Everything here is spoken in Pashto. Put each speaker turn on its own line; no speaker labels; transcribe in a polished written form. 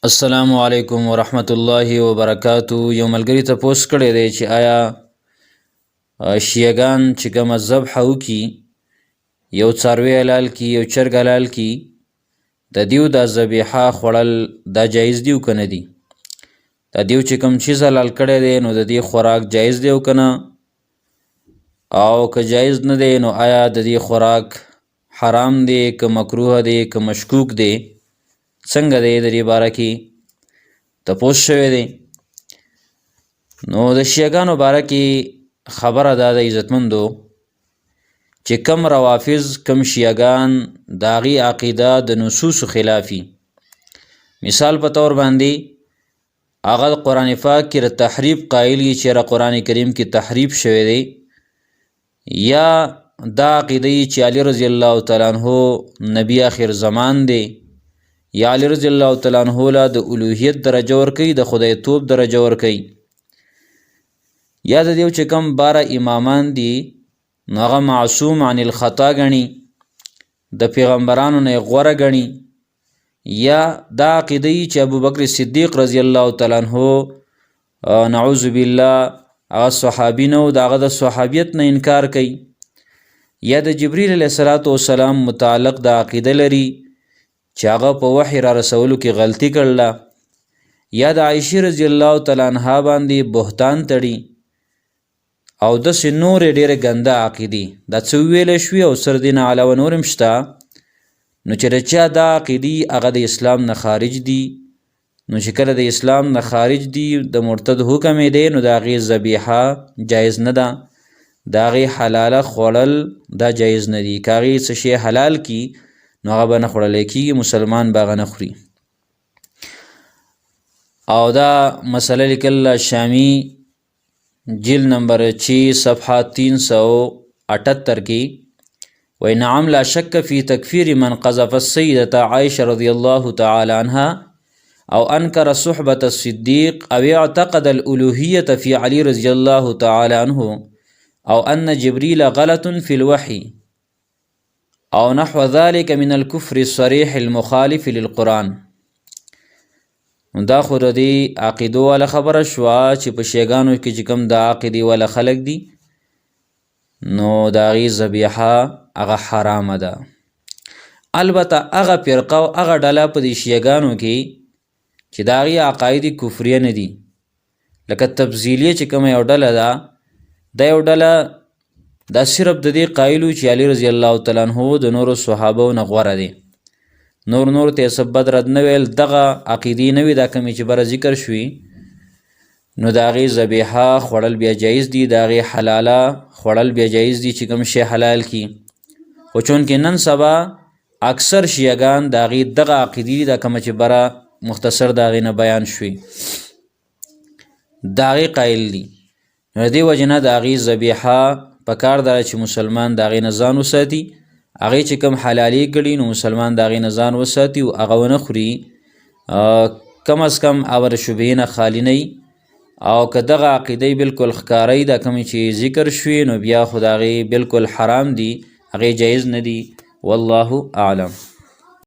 السلام علیکم ورحمت الله وبرکاتو. یو ملګری ته پوسټ کړی دی چې آیا شیعهګان چې کومه ذبحه وکړي، یو څاروی حلال کړي، یو چرګ حلال کړي، د دیو دا ذبیحه خوړل دا جایز دی او که نه دی؟ د دیو چې کوم چیز حلال کړی دی نو د دې خوراک جایز دی او که نه؟ او که جایز نه دی نو آیا د دې خوراک حرام دی که مکروه دی که مشکوک دی؟ څنګه دی د دې باره کې تپوس شوی دی. نو د شیعهګانو باره کې خبره دا د عزتمندو چې کم روافض کم شیعهګان د هغې عقیده د نصوصو خلافي. مثال په طور باندې هغه قرآن پاک کې د تحریف قایل وي چې قرآن کریم کې تحریف شوی دی، یا دا عقیده چې علی رضی الله تعالی عنہ نبی آخر زمان دی، یا علی رضی الله تعالی عنہ له د الوهیت درجه ورکوي، د خدایتوب درجه ورکوي، یا د دیو چې کوم 12 امامان دي نو هغه معصوم عن الخطا ګڼي، د پیغمبرانو نه غوره ګڼي، یا دا عقیده چې ابوبکر صدیق رضی الله تعالی عنہ نعوذ بالله هغه صحابي نه و، د هغه د صحابیت نه انکار کوي، یا د جبریل علیه السلام متعلق د عقیده لري چې هغه په وحی را رسولو کې غلطي کړله، یا د عایشې رضی الله تعالی عنها باندې بهتان تړي، او داسې نورې ډېرې ګنده عقیدې. دا څه وویلی شوي او سر دې نه علاوه نور هم شته. نو چې د چا دا عقیدې هغه د اسلام نه خارج دي، نو چې کله د اسلام نه خارج دي د مرتد حکم یې دی، نو د هغې ذبیحه جایز نه ده، د هغې حلاله خوړل دا جایز نه دي. که هغې څه شی حلال کي نو هغه به نه خوړلی کېږي، مسلمان به هغه نه خوري. او دا مسله لیکل شامی جلد نمبر 6 صفحه 378 کې وی نعم لا شک فی تکفیر من قذف السیدة عائشة رضی الله تعالی عنها او انکر صحبة الصدیق او اعتقد الالوهیة فی علی رضی الله تعالی عنه او ان جبریل غلط فی الوحی او نحو ذلك من الكفر الصریح المخالف للقرآن. دا خو د دې عقیدو والا خبره شوه چې په شیعهګانو کې چې کوم د عقیدې والا خلک دي نو د هغې ذبیحه هغه حرامه ده. البته هغه فرقه او هغه ډله په دې شیعهګانو کې چې د هغې عقاید کفریه نه دي، لکه تفضیلیه چې کومه یو ډله ده، دا یو ډله دا صرف د دې قایلو چې علی رضی الله تعالی عنہ د نورو صحابو نه غوره دی، نور ته یې څه بد رد نه ویل، دغه عقیدې نه وي دا کومې چې بره ذکر شوي، نو د هغې ذبیحه خوړل بیا جایز دي، د هغې حلاله خوړل بیا جایز دي چې کوم شی حلال کي. خو چونکې نن سبا اکثر شیعهګان د هغې دغه عقیدې دي، دا کومه چې بره مختصر د هغې نه بیان شوي د هغې قایل دي. نو د دې وجې نه د هغې ذبیحه پکار ده چې مسلمان د هغې نه ځان وساتي، هغې چې کوم حلالې کړي نو مسلمان د هغې نه ځان وساتي او هغه ونه خوري، کم از کم هغه د شبهې نه خالي نه وي. او که دغه عقیدې بلکل ښکاره وي دا کومې چې ذکر شوي نو بیا خو د هغې بلکل حرام دي، هغې جایز نه دي. والله اعلم.